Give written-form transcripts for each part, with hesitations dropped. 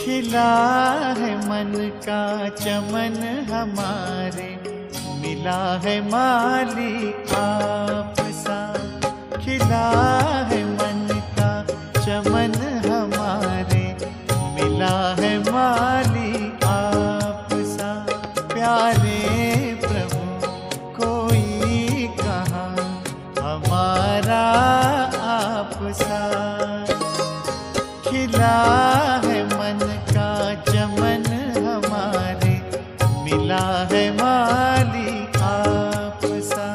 खिला है मन का चमन हमारे, मिला है मालिक आप सा। खिला है मन का चमन हमारे, मिला है मालिक आप सा। प्यारे प्रभु कोई कहाँ हमारा आप सा। खिला है मन का चमन हमारे, मिला है मालिक आप सा।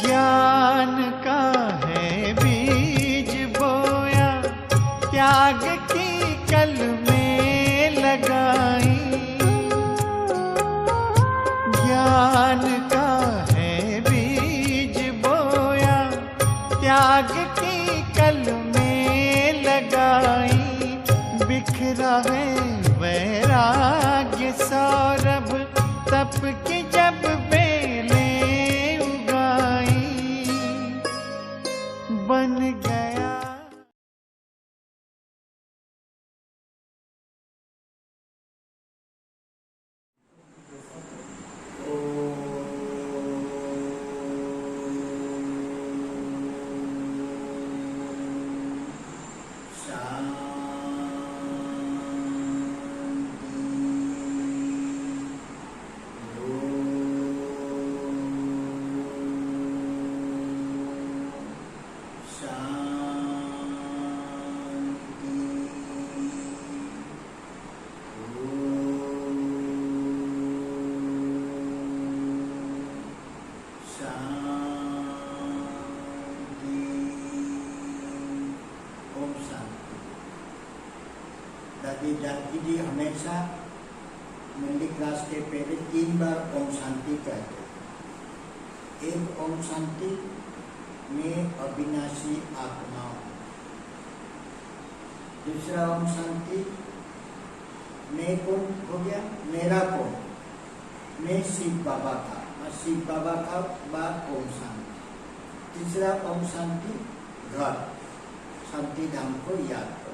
ज्ञान का है बीज बोया, त्याग की कल में लगाई। ज्ञान का है बीज बोया, त्याग की कल में लगाई। बिखरा है वैराग्य सौरभ, तप की जब बेलें उगाई। बन गया दादी जानकी जी हमेशा मंडी क्लास के पहले 3 बार ओम शांति कहते हैं। एक ओम शांति में अविनाशी आत्मा, दूसरा ओम शांति मैं कौन हो गया, मेरा कौन, मैं शिव बाबा का, और शिव बाबा का बाद ओम शांति। तीसरा ओम शांति घर, शांति धाम को याद करो।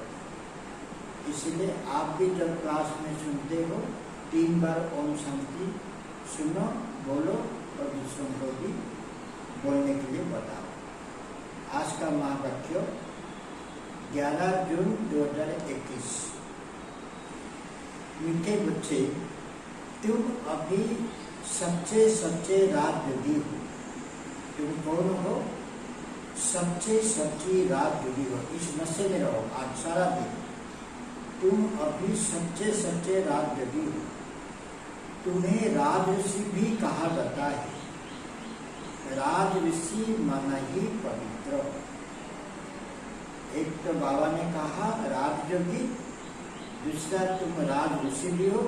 इसलिए आप भी जब क्लास में सुनते हो 3 बार ओम शांति सुनो, बोलो और दूसरों को भी बोलने के लिए बताओ। आज का महावाक्य 11 जून 2021। मीठे बच्चे, तुम अभी सच्चे सच्चे राजयोगी हो। तुम कौन हो? सच्चे सच्ची राजयोगी हो। इस नशे में रहो आज सारा दिन। तुम अभी सच्चे सच्चे राजयोगी हो। तुम्हें राजऋषि भी कहा जाता है। राजऋषि माना ही पवित्र। एक तो बाबा ने कहा राजयोगी, दूसरा तुम राजऋषि भी हो,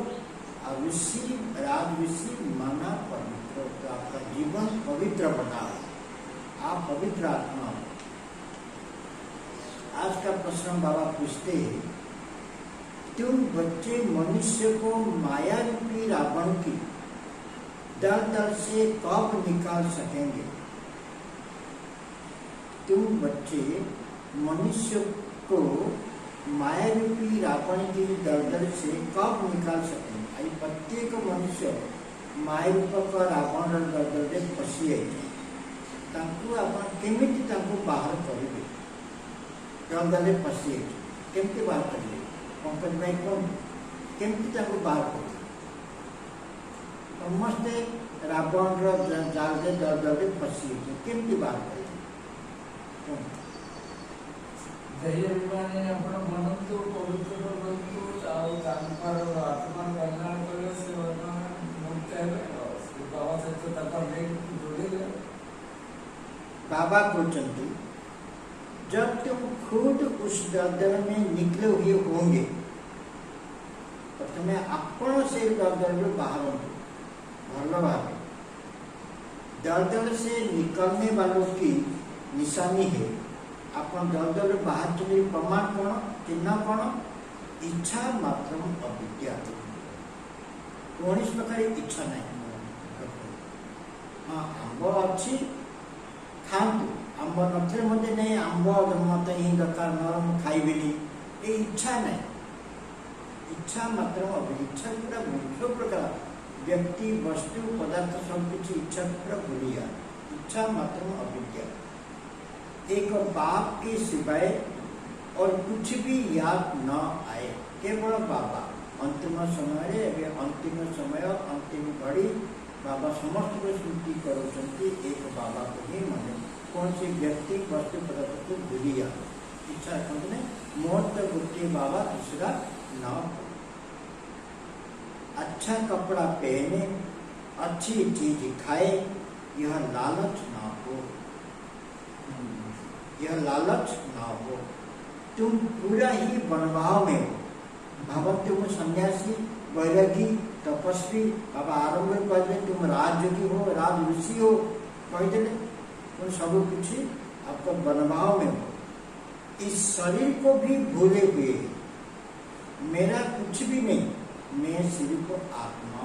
और ऋषि राजऋषि माना पवित्र। तो आपका जीवन पवित्र बनाओ, आप पवित्र आत्मा हो। आज का प्रश्न बाबा पूछते हैं, तुम बच्चे मनुष्य को माया रूपी रावण की दर दर से कब निकाल सकेंगे? तुम बच्चे मनुष्य को माया रूपी रावण की दर दर से कब निकाल सकेंगे? प्रत्येक मनुष्य माया रूप का रावण दर दर फसी है। केमिति बाहर करेंगे? दर फसी है, केमिति बाहर करेंगे? पंकज भाई कौन केमती बाहर कर समस्ते रावण जाल दर दर फसी केमती बाहर कर बाबा कहते जब तुम खुद उस दलदल में निकले हुए होंगे, प्रथम आपण से दलदल बाहर भल भाव दलदल से निकलने वालों की निशानी है अपन दल बाहर चले प्रमाण कौन चिन्ह कौन इच्छा मात्र अविद्या कौन प्रकार इच्छा नहीं। हाँ आंब अच्छी खातु आंब नथे मत नहीं आंब मत ही दरकार नरम खाइबी ये इच्छा नहीं। इच्छा मात्र इच्छा पूरा मुख्य प्रकार व्यक्ति वस्तु पदार्थ सब कुछ इच्छा पूरा भूलिया इच्छा मात्र अविद्या एक बाप के सिवाय और कुछ भी याद न आए केवल बाबा अंतिम समय अंतिम समय अंतिम घड़ी बाबा समस्त को स्मृति करुँच एक बाबा को ही मन कौन से व्यक्ति वस्तु पदार्थ को भूलिया इच्छा कहते मोर तो गोटे बाबा दूसरा न हो। अच्छा कपड़ा पहने अच्छी चीज खाए यह लालच ना हो यह लालच ना हो। तुम पूरा ही बनवाओ में हो भाव तुम सन्यासी वैरागी तपस्वी बाबा आरंभ कहते तुम राजयोगी हो राज ऋषि हो कहते तुम सब कुछ आपको बनवाओ में हो। इस शरीर को भी भूले हुए मेरा कुछ भी नहीं मैं सिर्फ आत्मा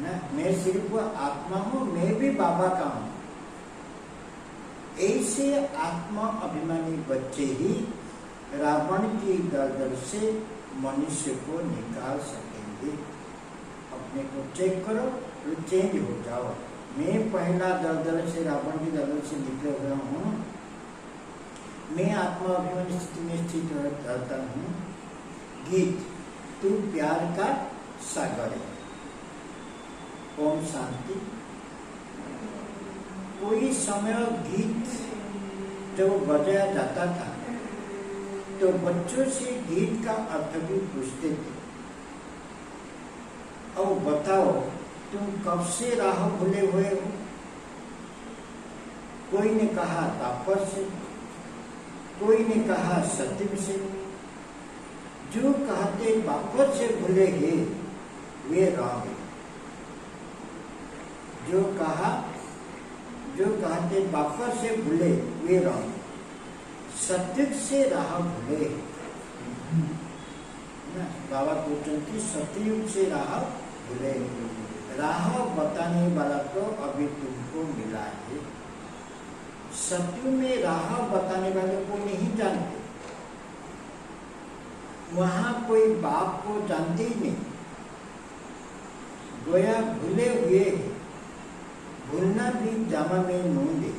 ना मैं सिर्फ आत्मा हूँ मैं भी बाबा का हूँ। ऐसे आत्मा अभिमानी बच्चे ही रावण की दलदल से मनुष्य को निकाल सकेंगे। अपने को चेक करो तो चेंज हो जाओ। मैं पहला दलदल से रावण की दलदल से निकल रहा हूँ। मैं आत्मा अभिमानी स्थिति में स्थित रहता हूँ। गीत तू प्यार का सागर है। ओम शांति। कोई समय गीत जब बजाया जाता था तो बच्चों से गीत का अर्थ भी पूछते थे। और बताओ तुम कब से राह भूले हुए हो। कोई ने कहा तापर से कोई ने कहा सत्य से। जो कहते वापस से भूले हैं वे राह जो कहते वापस से भूले वे राह सत्य से राह भूले। बाबा पूछते सतयुग से राह भूले। राह बताने वाला तो अभी तुमको मिला है। सत्युग में राह बताने वाले को नहीं जानते। वहां कोई बाप को जानते ही नहीं। गोया भूले हुए भूलना भी जामा में नून दे।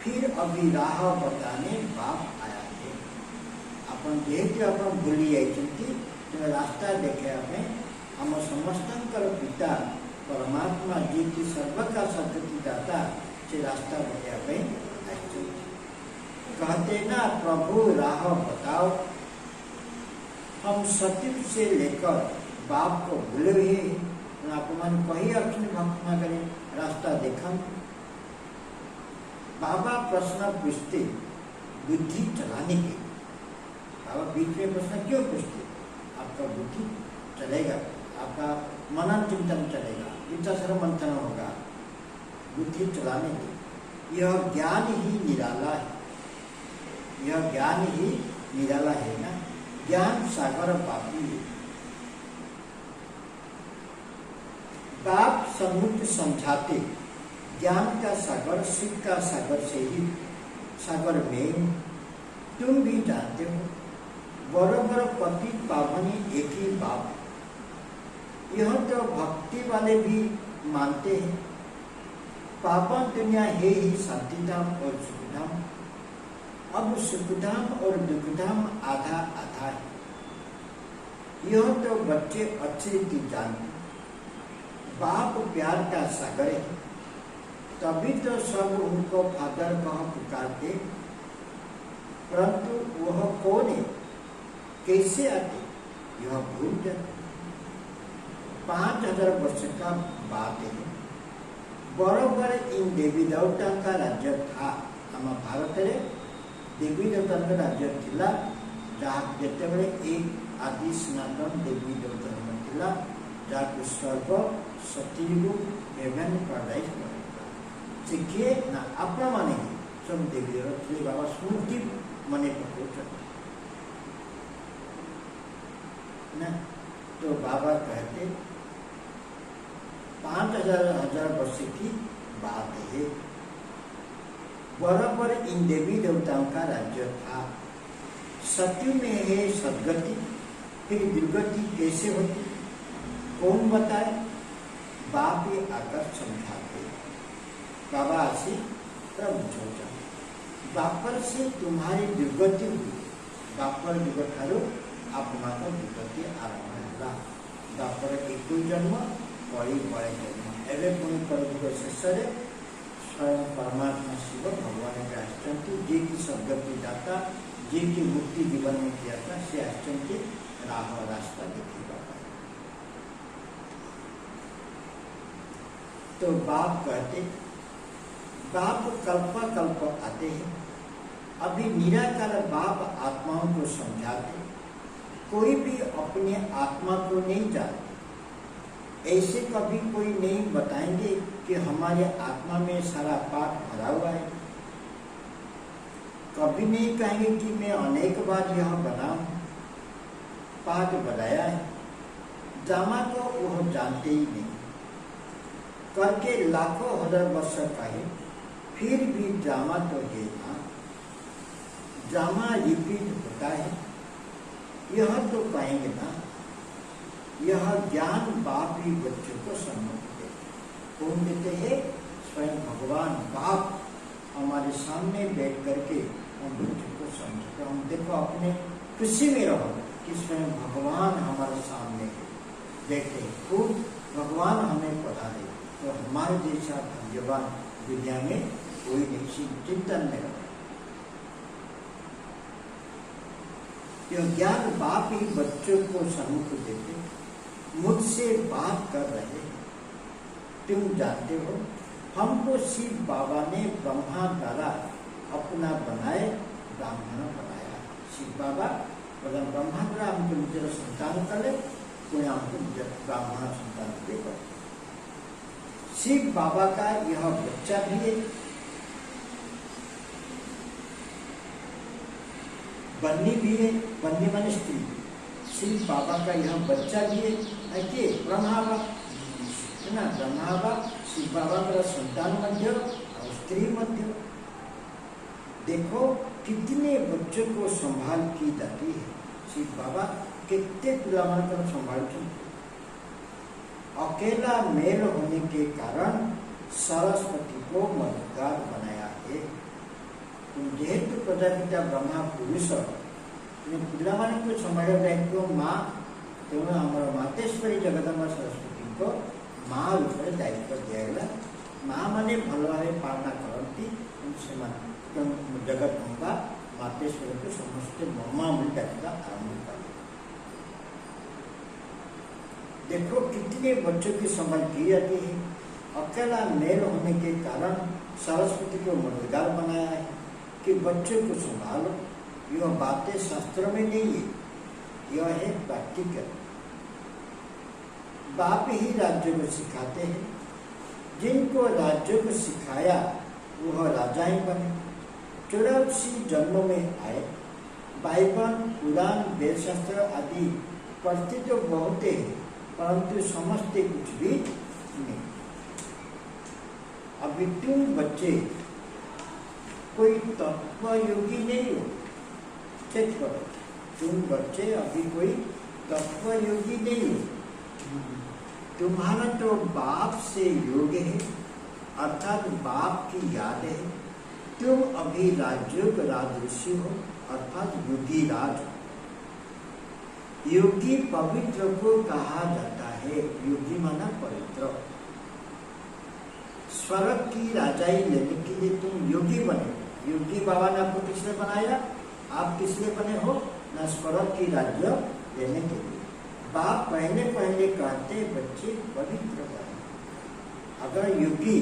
फिर अभी राह बताने बाप आया है। अपन जेहेतु अपन भूली जाइछंती रास्ता देखे हम समस्तंकर पिता परमात्मा जी की सर्वका सद्गति दाता से रास्ता बताया कहते ना प्रभु राह बताओ। हम सत्युग से लेकर बाप को भूले हुए अपमान कही अपने भक्तना करें रास्ता देखा। बाबा प्रश्न पूछते बुद्धि चलाने के। बाबा बीच में प्रश्न क्यों पूछते? आपका बुद्धि चलेगा, आपका मनन चिंतन चलेगा, विचार मंथन होगा, बुद्धि चलाने के। यह ज्ञान ही निराला है। यह ज्ञान ही निराला है ना। ज्ञान सागर पापी है। बाप सन्मुख समझाते ज्ञान का सागर शिव का सागर से ही सागर में तुम भी जानते हो। बराबर पति पावनी एक ही बाप। यह तो भक्ति वाले भी मानते हैं। पावन दुनिया है ही शांतिधाम और सुखधाम। अब सुखधाम और दुखधाम आधा आधा है। यह तो बच्चे अच्छी रीति जानते। बाप प्यार का सागर है, तभी तो सब उनको फादर कह पुकारते। परंतु वह कौन है, कैसे आते, यह भूल जाते। 5000 वर्ष का बात है। बराबर इन देवी देवता का राज्य था। आम भारत में देवी देवता का राज्य थिला। जहाँ जितेबले एक आदि सनातन देवी देवता थिला। जहाँ स्वर्ग सत्ययुग एवं पैराडाइज ଶିଖିए ନା ଆପଣମାନେ ସବୁ ଦେବୀ ଶ୍ରୀ ବାବା ସ୍ମୃତି ମନେ ପକାଉଛନ୍ତି ना। तो बाबा कहते 5000 वर्ष की बात है। बराबर इन देवी देवताओं का राज्य था। सत्य में है सदगति, फिर दुर्गति कैसे होती कौन बताए? बाप ये आकर समझाते। बाबा आसी प्रभु सोचा बापर से तुम्हारी दुर्गति हुई। बापर जुग ठारू आपको दुर्गति आरंभ है। बापर एक जन्म पड़ी बड़े जन्म एवं पुणी कलयुग शेष स्वयं परमात्मा शिव भगवान के आश्चर्य जे की सदगति दाता जे की मुक्ति जीवन में किया था से आश्चर्य राह रास्ता देखिएगा। तो बाप कहते बाप कल्प आते हैं। अभी निराकार बाप आत्माओं को समझाते। कोई भी अपने आत्मा को नहीं जानते। ऐसे कभी कोई नहीं बताएंगे कि हमारे आत्मा में सारा पाठ भरा हुआ है। कभी नहीं कहेंगे कि मैं अनेक बार यह बना हूं, पाठ बनाया है। जामा तो वह जानते ही नहीं। करके लाखों हजार वर्ष कहे फिर भी जामा तो है ना। जामा रिपीट होता है यह तो कहेंगे ना। यह ज्ञान बाप ही बच्चों को सम्मुख देते। कौन देते हैं? स्वयं भगवान बाप हमारे सामने बैठ करके हम बच्चों को समझते। हम देखो अपने खुशी में रहो कि स्वयं भगवान हमारे सामने बैठे। खूब भगवान हमें पढ़ा दे तो हमारे जैसा भाग्यवान दुनिया में कोई नहीं। चिंतन में रहो। यह ज्ञान बाप ही बच्चों को सम्मुख देते। मुझसे बात कर रहे हैं। तुम जानते हो हमको शिव बाबा ने ब्रह्मा द्वारा अपना बनाए ब्राह्मण बनाया। शिव बाबा बोला ब्रह्मा द्वारा हमको मुझे संतान कर ले, कोई हमको ब्राह्मण संतान देगा। शिव बाबा का यह बच्चा भी है। बन्नी भी है। बन्नी माने स्त्री। शिव बाबा का यह बच्चा भी है कि ब्रह्माबा है ना। ब्रह्माबा शिव बाबा का संतान मध्य और स्त्री मध्य। देखो कितने बच्चों को संभाल की जाती है। शिव बाबा कितने पिलामान कर संभाल। अकेला मेल होने के कारण सरस्वती को मददगार बनाया है। जेहेतु प्रजापिता ब्रह्मा पुरुष पिला मान को संभाल दायित्व माँ तेणु आम मातेश्वरी जगदम्बा सरस्वती को माँ रूप में दायित्व दिगला। माँ मैंने भल भाव पालना करती जगदम्बा मातेश्वरी को समस्त ममा बोली डाकवा आरंभ कर। देखो कितने बच्चों की संभाल की जाती है। अकेला मेल होने के कारण सरस्वती को मददगार बनाया है कि बच्चों को संभालो। यह बातें शास्त्र में नहीं है, यह है प्रैक्टिकल। बाप ही राज्य को सिखाते हैं। जिनको राज्य को सिखाया वह राजा ही बने। 84 जन्म में आए। बाइबल पुराण वेद शास्त्र आदि पढ़ते तो बहुत है परंतु समझते कुछ भी नहीं। अभी तुम बच्चे कोई तत्व योगी नहीं हो। चेक करो तुम बच्चे अभी कोई तत्व योगी नहीं हो। तुम्हारा तो बाप से योग है अर्थात बाप की याद है। तुम अभी राजयोग राजऋषि हो अर्थात योगी राज। योगी पवित्र को कहा जाता है। योगी माना पवित्र। स्वर्ग की राजाई लेने के लिए तुम योगी बने। योगी बाबा ने आपको किसने बनाया? आप किसने बने हो? ना स्वर्ग की राज्य लेने के लिए। बाप पहले कहते बच्चे पवित्र बनो। अगर योगी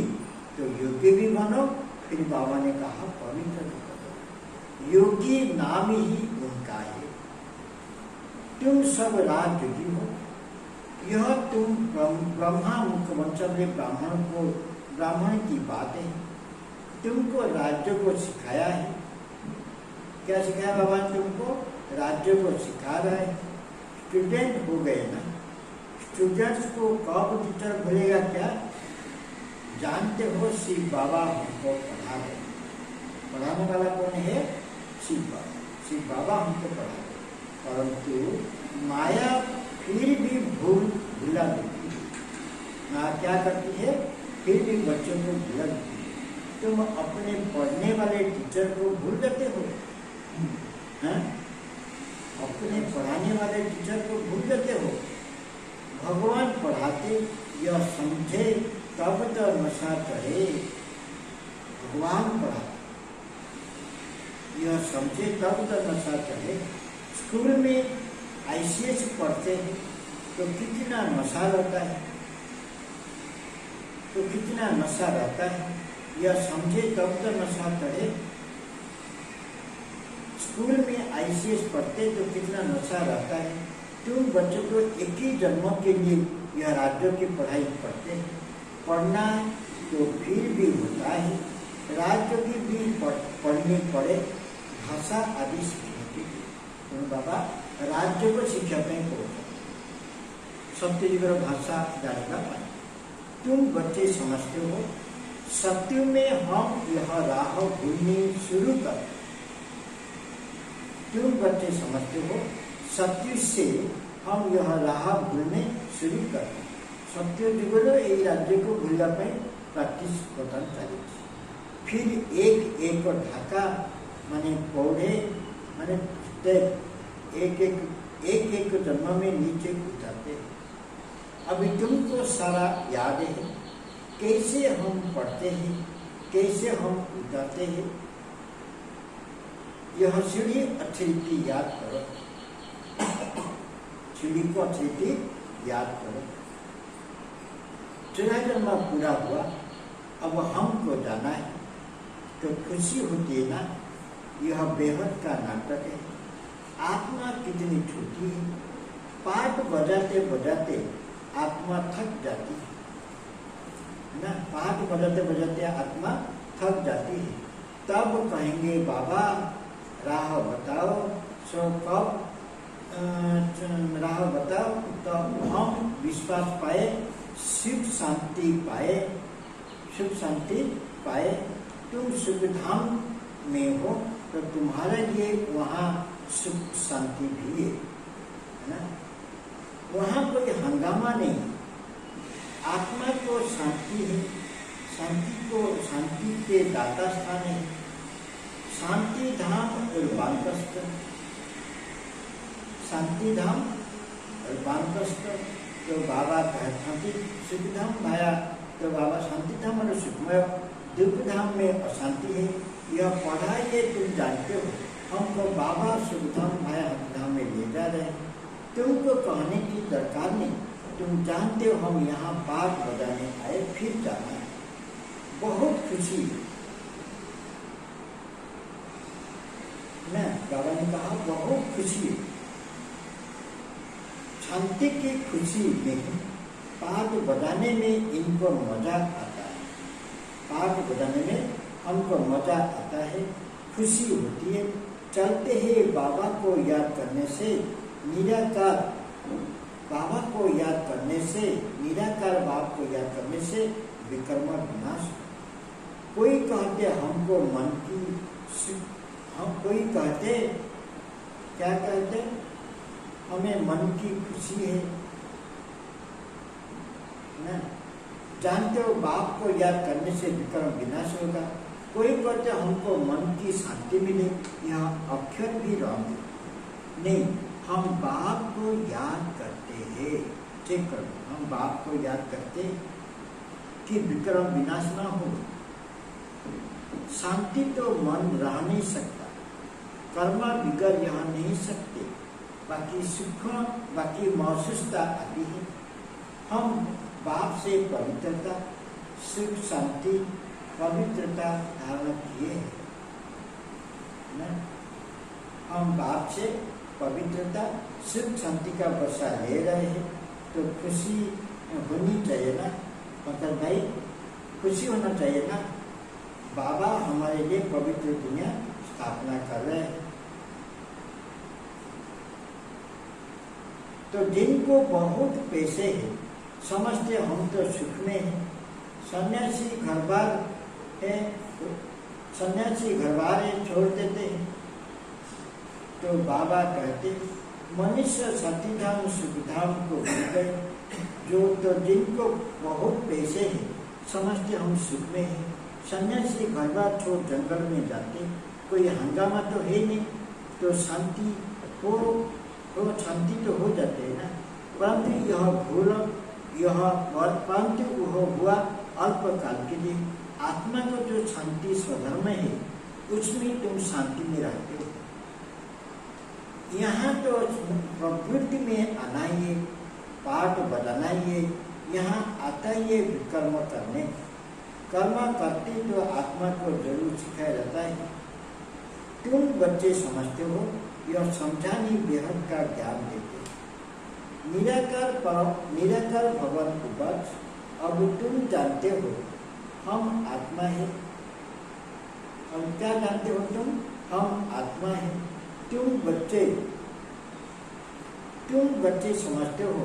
तो योगी भी बनो। फिर बाबा ने कहा पवित्र भी बनो। योगी नाम ही उनका है। तुम सब राजयोगी हो। यह तुम ब्रह्मा मुख्य वंश में ब्राह्मण की बात है। तुमको राज्य को सिखाया है। क्या सिखाया भगवान तुमको? राज्य को सिखा रहा है। स्टूडेंट हो गए ना, स्टूडेंट्स को कब टीचर भूलेगा क्या? जानते हो शिव बाबा हमको पढ़ा रहे, पढ़ाने वाला कौन है? शिव बाबा। शिव बाबा हमको पढ़ा रहे, परंतु माया फिर भी भूला देती है। माया क्या करती है? फिर भी बच्चों को भूला देती है। तुम अपने पढ़ने वाले टीचर को भूल जाते हो, हैं? अपने पढ़ाने वाले टीचर को भूल जाते हो। भगवान पढ़ाते यह समझे तब तो नशा चढ़े। भगवान पढ़ाते यह समझे तब तो नशा चढ़े। स्कूल में ICS पढ़ते हैं तो कितना नशा रहता है, तो कितना नशा रहता है, यह समझे तब तो नशा चढ़े। स्कूल में ICS पढ़ते तो कितना नशा रहता है। तुम बच्चों को एक ही जन्म के लिए यह राज्यों की पढ़ाई पढ़ते हैं। पढ़ना तो फिर भी होता है, राज्यों की भी पढ़नी पड़े, भाषा आदि सीखने तो बाबा राज्य को शिक्षा में को सत्य जीवन भाषा जानेगा पाए। तुम बच्चे समझते हो सत्य में हम यह राह भूलनी शुरू कर। तुम बच्चे समझते हो सत्य से हम यह राह भूलने शुरू कर। सत्य जीवन ये राज्य को भूलना पाए प्रैक्टिस प्रदान चाहिए। फिर एक एक ढाका माने पौधे माने एक एक जन्म में नीचे उतरते हैं। अभी तुमको सारा याद है कैसे हम पढ़ते हैं, कैसे हम उतरते हैं। यह सीढ़ी अच्छी रीति याद करो, सीढ़ी को अच्छी रीति याद करो। 14 जन्म पूरा हुआ, अब हमको जाना है तो खुशी होती है ना। यह बेहद का नाटक है। आत्मा कितनी छोटी है, पाठ बजाते बजाते आत्मा थक जाती है ना। पाठ बजाते बजाते आत्मा थक जाती है। तब कहेंगे बाबा राह बताओ। सो कब राह बताओ तो हम विश्वास पाए, सुख शांति पाए, सुख शांति पाए। तुम सुखधाम में हो तो तुम्हारे लिए वहाँ सुख शांति भी है ना। वहाँ कोई हंगामा नहीं, आत्मा को शांति है, शांति के दाता स्थान है। शांति धाम और बालकष्ट, शांति धाम और बालकष्ट। तो बाबा कहे शांति सुख धाम माया, तो बाबा शांति धाम और सुखमय। दुख धाम में अशांति है। यह पढ़ाई है, तुम जानते हो। हमको बाबा सुख धाम माया धाम में ले जा रहे हैं। तुमको कहने की दरकार नहीं, तुम जानते हो हम यहाँ पाठ बजाने आए, फिर जाना है। बहुत खुशी है। बाबा ने कहा बहुत खुशी है। शांति की खुशी नहीं, पाठ बजाने में इनको मजा आता है। पाठ बजाने में हमको मजा आता है, खुशी होती है। चलते हैं बाबा को याद करने से निराकार, बाबा को याद करने से, निराकार बाप को याद करने से विकर्म विनाश। कोई कहते हमको मन की, हम कोई कहते क्या कहते हमें मन की खुशी है ना। जानते हो बाप को याद करने से विकर्म विनाश होगा। कोई कहते हमको मन की शांति मिले, यह अक्षर भी रॉन्ग नहीं। हम बाप को याद करते हैं, चेक करो, हम बाप को याद करते कि विक्रम विनाश ना हो। शांति तो मन रह नहीं सकता, कर्मा बिगड़ यहाँ नहीं सकते। बाकी सुख, बाकी महसूसता आती है। हम बाप से पवित्रता, सुख, शांति, पवित्रता धारण किए हैं। हम बाप से पवित्रता, सुख, शांति का वर्षा ले रहे हैं, तो खुशी होनी चाहिए ना। मतलब भाई खुशी होना चाहिए ना। बाबा हमारे लिए पवित्र दुनिया स्थापना कर रहे हैं। तो जिनको बहुत पैसे हैं, समझते हम तो सुख में हैं। सन्यासी घर बार है, सन्यासी घर बार छोड़ देते हैं। तो बाबा कहते मनुष्य सतीधाम सुखधाम को भूल गए। जो तो जिनको बहुत पैसे हैं, समझते हम सुख में हैं। सन्यासी घर बार छोड़ जंगल में जाते, कोई हंगामा तो है नहीं, तो शांति हो, तो शांति तो हो जाते है ना। परंतु यह भूल, परंतु वह हुआ अल्पकाल के लिए। आत्मा को जो शांति स्वधर्म है, उसमें तुम शांति में रहते हो। यहाँ तो प्रवृत्ति में आना ही, पाठ बजाना ही, यहाँ आता ही कर्म करने। कर्म करते तो आत्मा को जरूर सिखाया जाता है। तुम बच्चे समझते हो, यह समझानी बेहद का ज्ञान देते। निराकार भगवान को बच, अब तुम जानते हो हम आत्मा है। हम क्या जानते हो तुम? हम आत्मा है। तुम बच्चे समझते हो,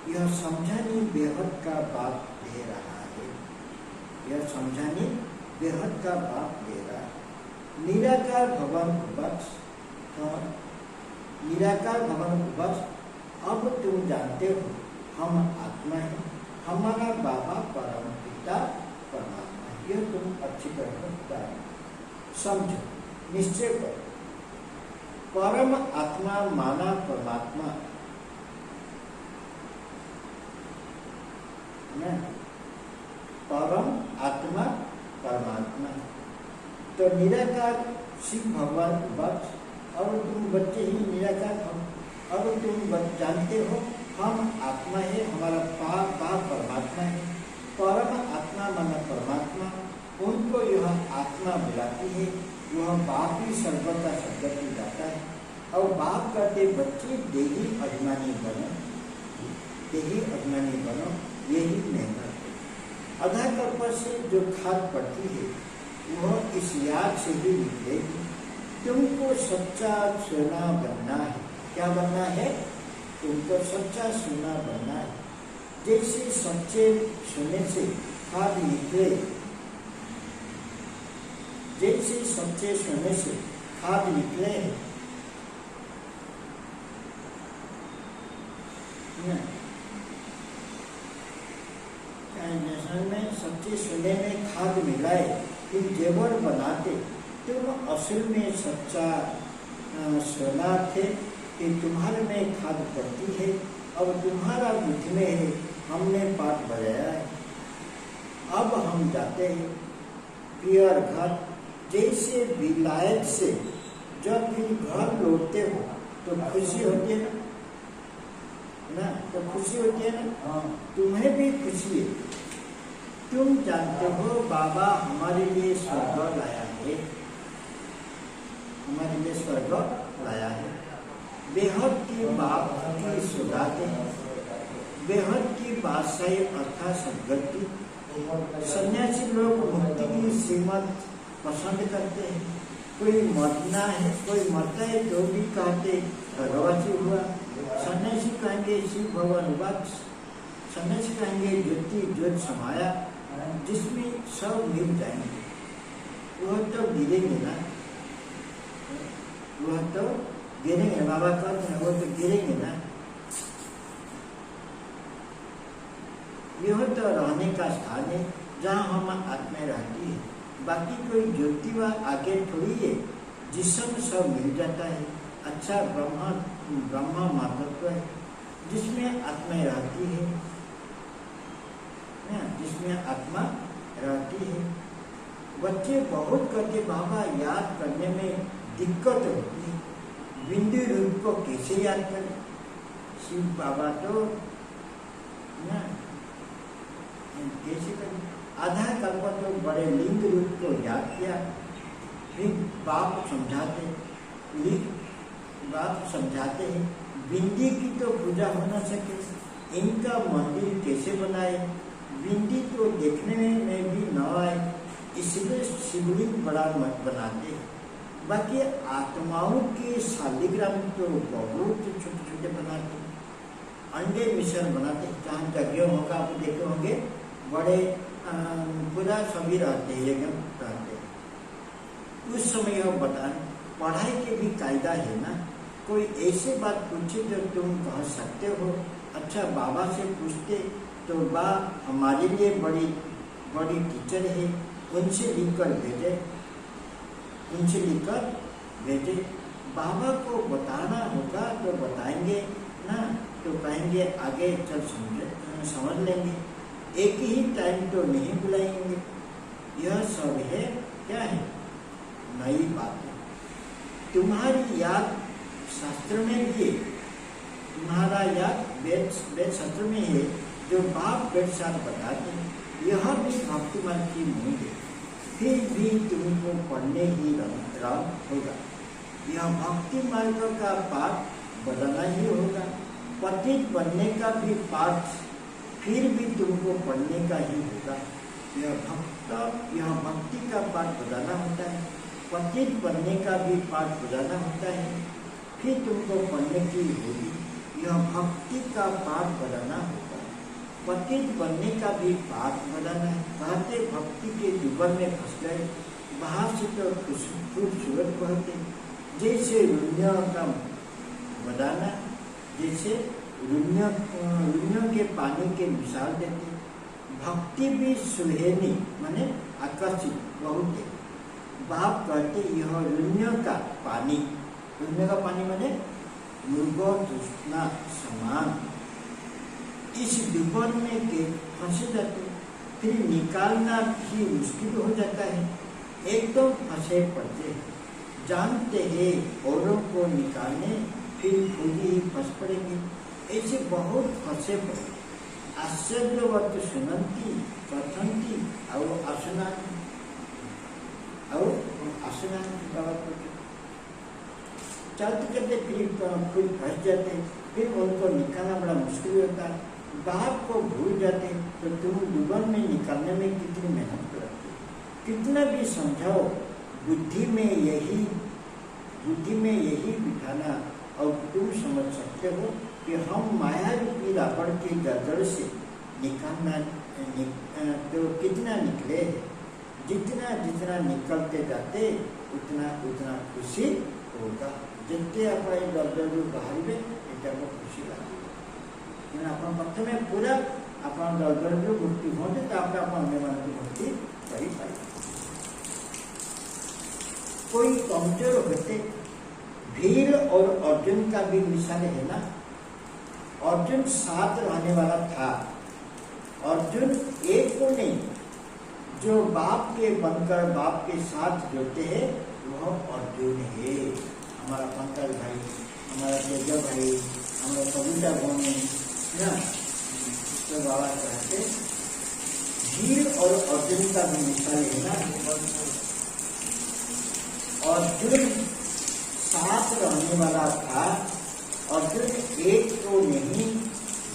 यह समझानी बेहद का बाप दे रहा है। यह समझानी बेहद का बाप दे रहा है। निराकार भगवान को बच, निराकार भगवान को बच, अब तुम जानते हो हम आत्मा है, हमारा बाबा परम पिता परमात्मा है। यह तुम अच्छी तरह समझो, निश्चय करो। परम आत्मा माना परमात्मा न, परम आत्मा परमात्मा। तो निराकार शिव भगवान को बच, और तुम बच्चे ही निराकार हो। अब तुम जानते हो हम आत्मा है, हमारा बाप परमात्मा है। परम आत्मा माना परमात्मा, उनको यह आत्मा बुलाती है। वह बाप ही सर्वदा सदगति जाता है। और बाप कहते बच्चे देही अभिमानी बनो, देही अभिमानी बनो, यही मेहनत है। आधा कल्प से जो खाद पड़ती है, वह इस याद से भी निकलेगी। तुमको सच्चा सोना बनना है। क्या बनना है? तुमको सच्चा सोना बनना है। जैसे सच्चे सोने से खाद निकले, जैसे सच्चे सोने से खाद निकले में सच्चे सोने में खाद मिलाए, फिर जेवर बनाते, तुम असल में सच्चा सोना थे। कि तुम्हारे में खाद पड़ती है, अब तुम्हारा बुद्धि में है, हमने पाठ बजाया है। अब हम जाते हैं पियर घर। जैसे विलायत से जब फिर घर लौटते हो तो खुशी होती है ना, तो खुशी होती है ना। तुम्हें भी खुशी है। तुम जानते हो बाबा हमारे लिए स्वर्ग लाया है, हमारे लिए स्वर्ग लाया है। बेहद की बाप की सुधाते, बेहद की बादशाही अर्थात सदगति। सन्यासी लोग मुक्ति की सीमत पसंद करते हैं। कोई मरना है, कोई मरता है तो भी कहते भगवासी हुआ। सन्यासी कहेंगे शिव भगवान बख्श, सन्यासी कहेंगे ज्योति ज्योत समाया, जिसमें सब मिल जाएंगे। वह तो गिरेंगे ना, वह तो गिरेंगे। बाबा कहते हैं वो तो गिरेंगे ना। यह तो रहने का स्थान है जहाँ हम आत्मा रहती है। बाकी कोई ज्योति व आगे थोड़ी है, जिसमें सब मिल जाता है। अच्छा ब्रह्मा मातृत्व है, जिसमें आत्मा रहती है, जिसमें आत्मा रहती है। बच्चे बहुत करके बाबा याद करने में दिक्कत होती है। बिंदु रूप को कैसे याद करें? शिव बाबा तो ना कैसे करें? आधा कल्प तो बड़े लिंग रूप को याद किया, फिर बाप समझाते हैं बिंदी की तो पूजा हो न सके, इनका मंदिर कैसे बनाए? बिंदी तो देखने में भी न आए, इसलिए शिवलिंग बड़ा मत बनाते हैं। बाकी आत्माओं के शालिग्राम तो बहुत छोटे छोटे बनाते हैं, अंडे मिश्रण बनाते हैं। जहाँ यज्ञ होगा आप देखे होंगे बड़े पूरा सभी रहते हैं, यज्ञ रहते हैं। उस समय यह बताएं, पढ़ाई के भी कायदा है ना। कोई ऐसी बात पूछे जो तुम कह सकते हो, अच्छा बाबा से पूछते तो बा हमारे लिए बड़ी बड़ी टीचर है, उनसे लिखकर भेजे, उनसे लिखकर भेजे। बाबा को बताना होगा तो बताएंगे ना, तो कहेंगे आगे चल समझ लेंगे, एक ही टाइम तो नहीं बुलाएंगे। यह सब है क्या है, नई बात है। तुम्हारी याद शास्त्र में भी है, तुम्हारा याद वेद शास्त्र में है, जो बाप वेद साथ बताते हैं। यह भी भक्ति मार्ग की मूल है, फिर भी तुमको पढ़ने ही रहना होगा। यह भक्ति मार्ग का पाठ बदलना ही होगा। पतित बनने का भी पाठ फिर भी तुमको पढ़ने का ही होगा। यह भक्ति का पाठ बदलना होता है, पतित बनने का भी पाठ बदलना होता है, फिर तुमको पढ़ने की होगी। यह भक्ति का पाठ बदलना होगा, पतित बनने का भी पाठ बदलना है। कहते भक्ति के जीवन में फंस गए, बाहर से तो खूबसूरत कहते, जैसे रुण्य का बदाना, जैसे रुण्य के पानी के मिसाल देते। भक्ति भी सुहेनी माने आकर्षित बहुत है। बाप कहते यह रुण्य का पानी, रुण्य का पानी माने मृगो तृष्णा समान, इस डूबन में के फंसे जाते, फिर निकालना भी मुश्किल हो जाता है। एकदम फंसे पड़ते हैं, जानते हैं औरों को निकालने, फिर खुद ही फंस पड़ेंगे। ऐसे बहुत फंसे पड़े। आश्चर्यवत सुनंती कथंती और आसनानी चलते चलते फिर खुद फंस जाते, फिर उनको निकालना बड़ा मुश्किल होता है। बाप को भूल जाते तो तुम डूबन में निकालने में कितनी मेहनत करते, कितना भी समझाओ, बुद्धि में यही बिठाना। और तुम समझ सकते हो कि हम माया रूपी रावण की गर्दन से निकालना तो कितना निकले, जितना जितना निकलते जाते उतना उतना खुशी होगा। जितने अपने गर्दन बाहर में को खुशी लगे। आप प्रथम पूरा अपना गर्दन मुक्ति होते तो आप अन्य मन की मुक्ति कर पाए। कोई कमजोर होते, भीड़ और अर्जुन का भी मिसाल है ना। अर्जुन साथ रहने वाला था, अर्जुन एक को नहीं, जो बाप के बनकर बाप के साथ जुड़ते हैं वह अर्जुन है। हमारा पंकज भाई, हमारा तेजा भाई, हमारा कविता भवन ना, तो बाबा कहते भीड़ और अर्जुन का भी मिसाल है ना। अर्जुन साथ रहने वाला था, अर्जुन एक तो नहीं,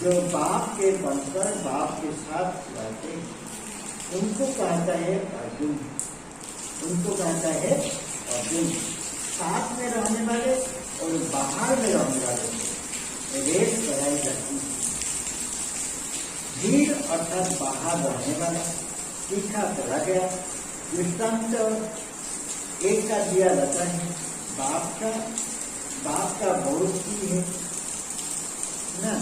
जो बाप के बनकर बाप के साथ रहते, उनको कहता है अर्जुन, उनको कहता है अर्जुन। साथ में रहने वाले और बाहर में रहने वाले रेस कराई जाती। भीड़ अर्थात बाहर रहने वाला तीखा करा गया। दृष्टांत एक का दिया जाता है, बाप का बहुत की है ना,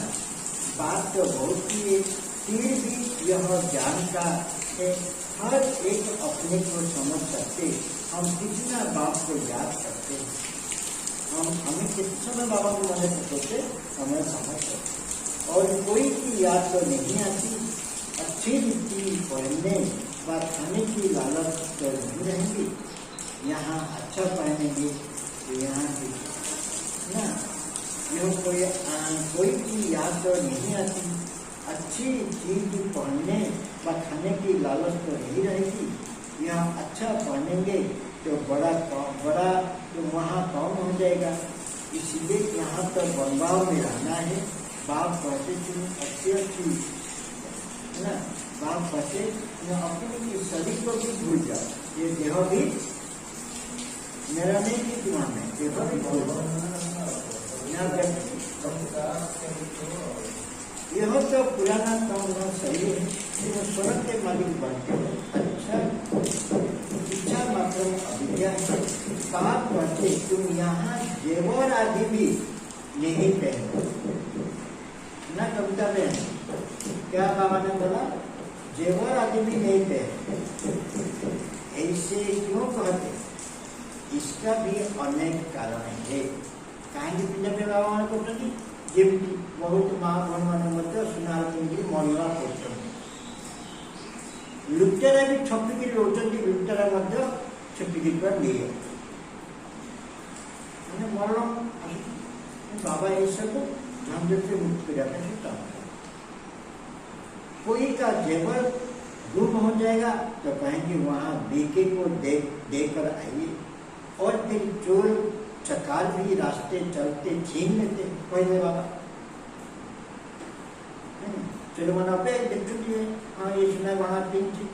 बाप तो बहुत की है, फिर भी यह ज्ञान का है। हर एक अपने को समझ सकते, हम कितना बाप को याद करते हैं, हमें कितना बाबा को मदद करते हमें समझ सकते। और कोई की याद तो नहीं आती, अच्छी रीति पहनने व खाने की लालच तो नहीं रहेंगी। यहाँ अच्छा पहनेंगे तो यहाँ की ना, यह कोई की याद तो नहीं आती। अच्छी चीज पहनने व खाने की लालच तो नहीं रहेगी। यहाँ अच्छा पहनेंगे तो बड़ा तो वहाँ कम हो जाएगा। इसलिए यहाँ तो बंबाव में रहना है। बाप कहते अच्छी है ना, बाप कहते अपने इस शरीर को भी भूल जाओ, ये देह भी मेरा नहीं कि तुम्हारा नहीं, देह भी भूल जाओ। यह तो पुराना काम सही है, जो स्वर्ग के मालिक बनते हैं। अच्छा शिक्षा मात्र अविद्या है। बाप कहते तुम यहाँ जेवर आदि भी नहीं पहनो ना। कविता में क्या बाबा ने बोला, जेवर आदि भी नहीं पहनो। ऐसे क्यों कहते, इसका भी अनेक कारण है। कहीं पिंड में बाबा ने कहते जेमती बहुत माँ भन मैंने सुनार पिंडी मणिमा कर लुटेरा भी छपिकी रोचती, लुटेरा छपिकी पर दिए मैंने मरण बाबा ये सब झंझट से मुक्त करना। कोई का जेवर गुम हो जाएगा तो कहेंगे वहां बेके को देकर आइए, और फिर चोर चकार भी रास्ते चलते छीन लेते। पहले बाबा चलो मना पे देख चुकी है, हाँ ये सुना वहां तीन थी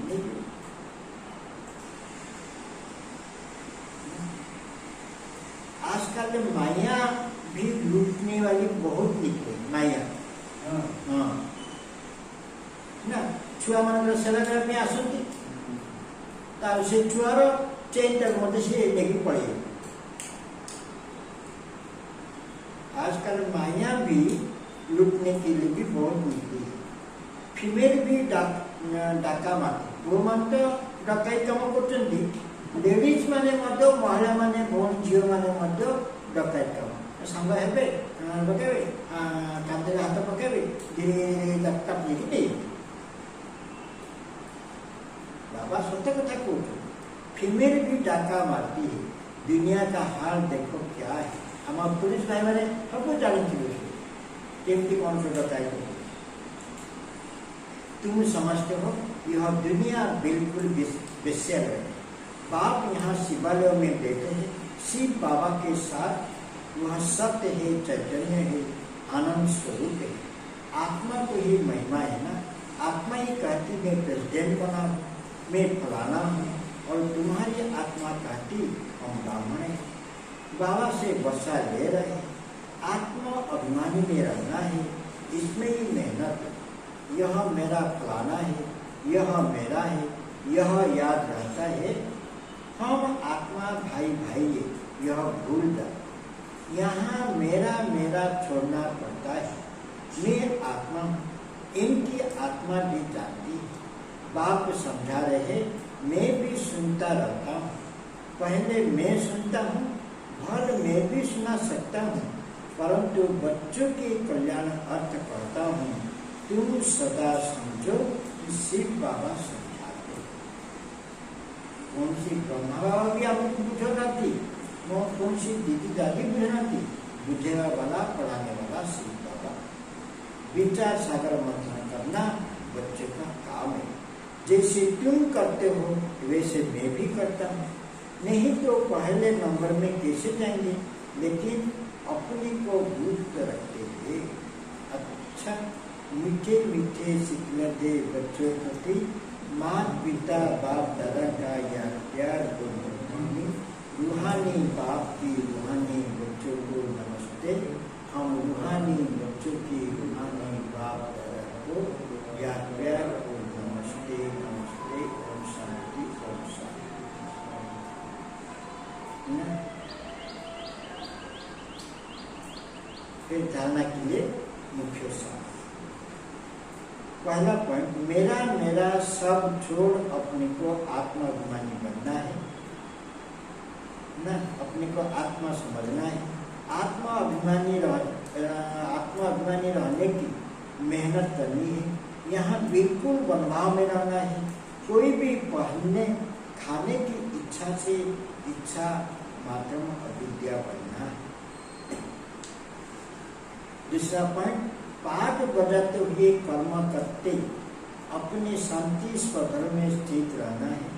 नहीं। आजकल माया भी लूटने वाली बहुत निकले माया। हाँ ना छुआ मान सेवा करने आसती तार से छुआर चेन तक मत से लेके पड़े। आजकल माया भी लूटने के लिए भी बहुत निकली है। फीमेल भी डाका मारते, वो मान तो डकाई कम कर लेडीज माने महिला माने भौणी झील माने डकाई कम सांग हे पकड़े कांदे हाथ पकड़े धीरे काटने की नहीं। बाबा सत्य कथा कहूँ, फीमेल भी डाका मारती है। दुनिया का हाल देखो क्या है। हमारे पुलिस भाई मैंने सबको जानती केमती कौन से डकाई को तुम समझते हो। यह दुनिया बिल्कुल बेस्या है। बाप यहाँ शिवालय में बैठे हैं शिव बाबा के साथ। वह सत्य है, चैतन्य है, आनंद स्वरूप है। आत्मा को ही महिमा है ना। आत्मा ही कहती मैं प्रेसिडेंट बना हूँ, मैं फलाना हूँ, और तुम्हारी आत्मा कहती हम ब्राह्मण है। बाबा से वर्षा ले रहे हैं। आत्मा अभिमानी में रहना है, इसमें ही मेहनत। यह मेरा फलाना है, यह मेरा है, यह याद रहता है। हम आत्मा भाई भाई है, यह भूल जा। यहाँ मेरा मेरा छोड़ना पड़ता है। मैं आत्मा हूँ, इनकी आत्मा भी जानती है। बाप समझा रहे, मैं भी सुनता रहता हूँ। पहले मैं सुनता हूँ, भल मैं भी सुना सकता हूँ, परंतु बच्चों के कल्याण अर्थ करता हूँ। तुम सदा समझो कि शिव बाबा समझाते। कौन सी ब्रह्मा बाबा भी आपको पूछना थी, कौन सी दीदी दादी बुझना थी, बुझेगा वाला पढ़ाने वाला शिव बाबा। विचार सागर मंथन करना बच्चे का काम है। जैसे तुम करते हो वैसे मैं भी करता हूँ। नहीं तो पहले नंबर में कैसे जाएंगे। लेकिन अपने को गुप्त रखते हुए अच्छा मीठे मीठे शिक्षा दे बच्चों प्रति। माँ पिता बाप दादा का या प्यार को रूहानी बाप की रूहानी बच्चों को नमस्ते। हम रूहानी बच्चों की रूहानी बाप दादा को या प्यार को नमस्ते नमस्ते। ओम शांति ओम शांति। फिर धारणा के लिए मुख्य सार। पहला पॉइंट, मेरा मेरा सब छोड़ अपने को आत्माभिमानी बनना है ना। अपने को आत्मा समझना है। आत्मा अभिमानी रहने की मेहनत करनी है। यहाँ बिल्कुल बनभाव में रहना है। कोई भी पहनने खाने की इच्छा से इच्छा मात्र अविद्या बनना है। दूसरा पॉइंट, पाठ बजाते हुए कर्म करते अपने शांति स्वधर्म में स्थित रहना है।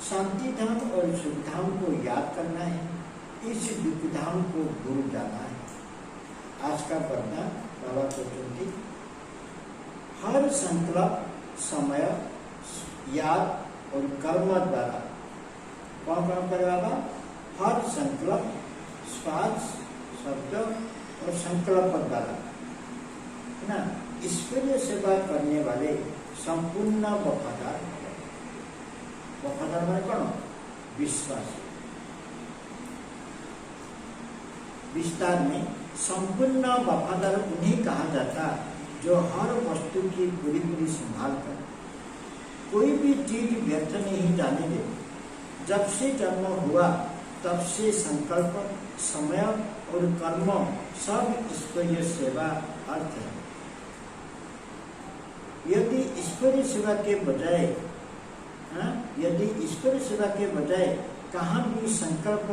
शांति धाम और सुख धाम को याद करना है। इस दुख धाम को भूल जाना है। आज का वरदान बाबा को चुनती, हर संकल्प समय, याद और कर्म द्वारा कौन कौन करेगा? हर संकल्प, श्वास, शब्द और संकल्प द्वारा, है ना, ईश्वरीय सेवा करने वाले संपूर्ण वफादार। वफादार माने कौन? विश्वास। विस्तार में संपूर्ण वफादार उन्हें कहा जाता जो हर वस्तु की पूरी पूरी संभाल कर कोई भी चीज व्यर्थ नहीं जाने दे। जब से जन्म हुआ तब से संकल्प, समय और कर्म सब ईश्वरीय सेवा अर्थ है। यदि ईश्वरीय सेवा के बजाय कहाँ भी संकल्प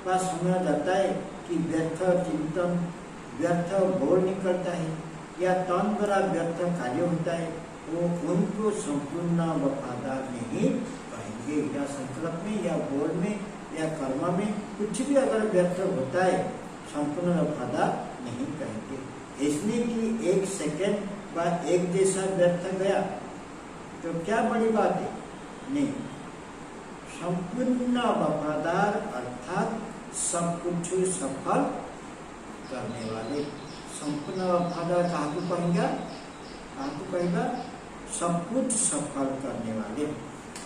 का समय जाता है कि व्यर्थ चिंतन, व्यर्थ बोल निकलता है या तन द्वारा व्यर्थ कार्य होता है, वो उनको संपूर्ण वफादार नहीं कहेंगे। या संकल्प में या बोल में या कर्म में कुछ भी अगर व्यर्थ होता है, संपूर्ण वफादार नहीं कहेंगे। इसलिए कि एक सेकंड व एक जैसा व्यर्थ गया तो क्या बड़ी बात है? नहीं, संपूर्ण वफादार अर्थात सब कुछ सफल करने वाले। संपूर्ण वफादार कहाँ को कहेंगे? कहेगा सब कुछ सफल करने वाले।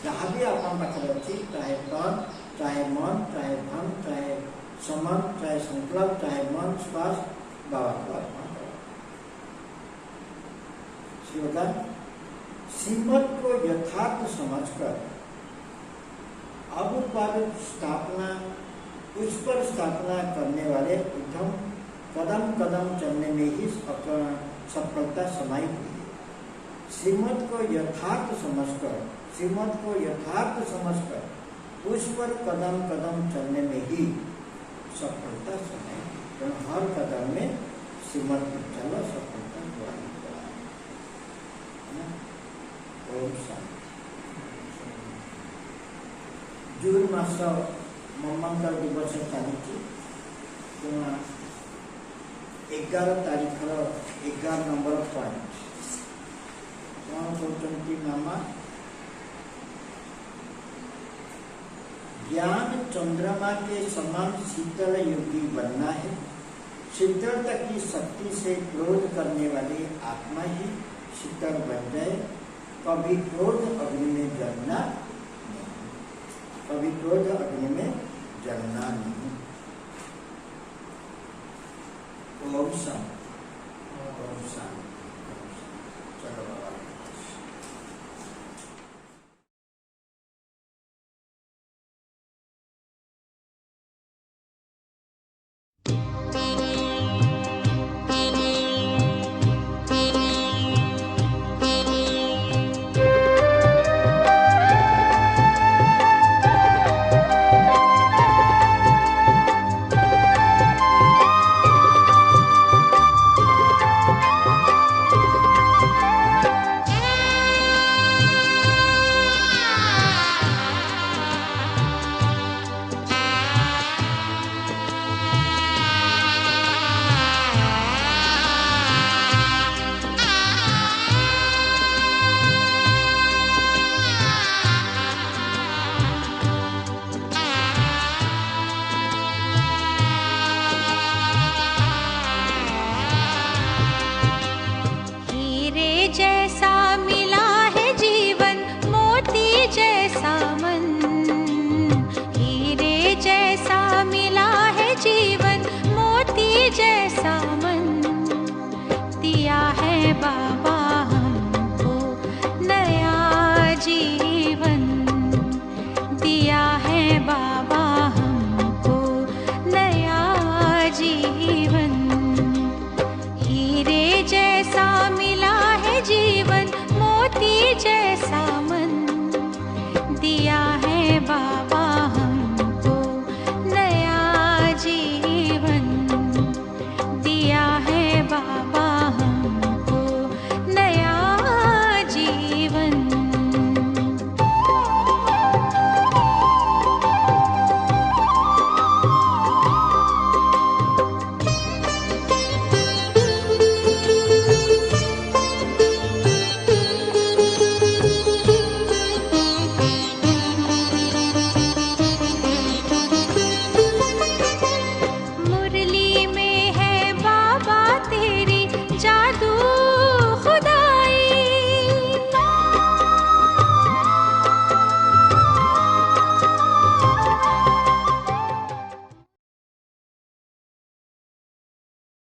जहाँ भी आप पाखर अच्छी, चाहे तन, चाहे मन, चाहे धन, चाहे समन, चाहे संकल्प, चाहे मन, श्वास, बाबा को अर्पण करो। शिवदान श्रीमत को यथार्थ समझकर अब पर स्थापना, उस पर स्थापना करने वाले उद्यम कदम कदम चलने में ही सफलता समाई हुई है। श्रीमत को यथार्थ समझकर उस पर कदम कदम चलने में ही सफलता समाई। तो हर कदम में श्रीमत पर चलो, सफलता द्वारा। ओम शांति। जून मास मंगल दिवस तारीख 11 तारीख 11 नंबर पॉइंट कौन कहते मामा? ज्ञान चंद्रमा के समान शीतल योगी बनना है। शीतलता की शक्ति से क्रोध करने वाली आत्मा ही शीतल बन जाए। कभी क्रोध अग्नि में जलना नहीं। ओम शांति। चलो बाबा। जैसा मन दिया है बाबा।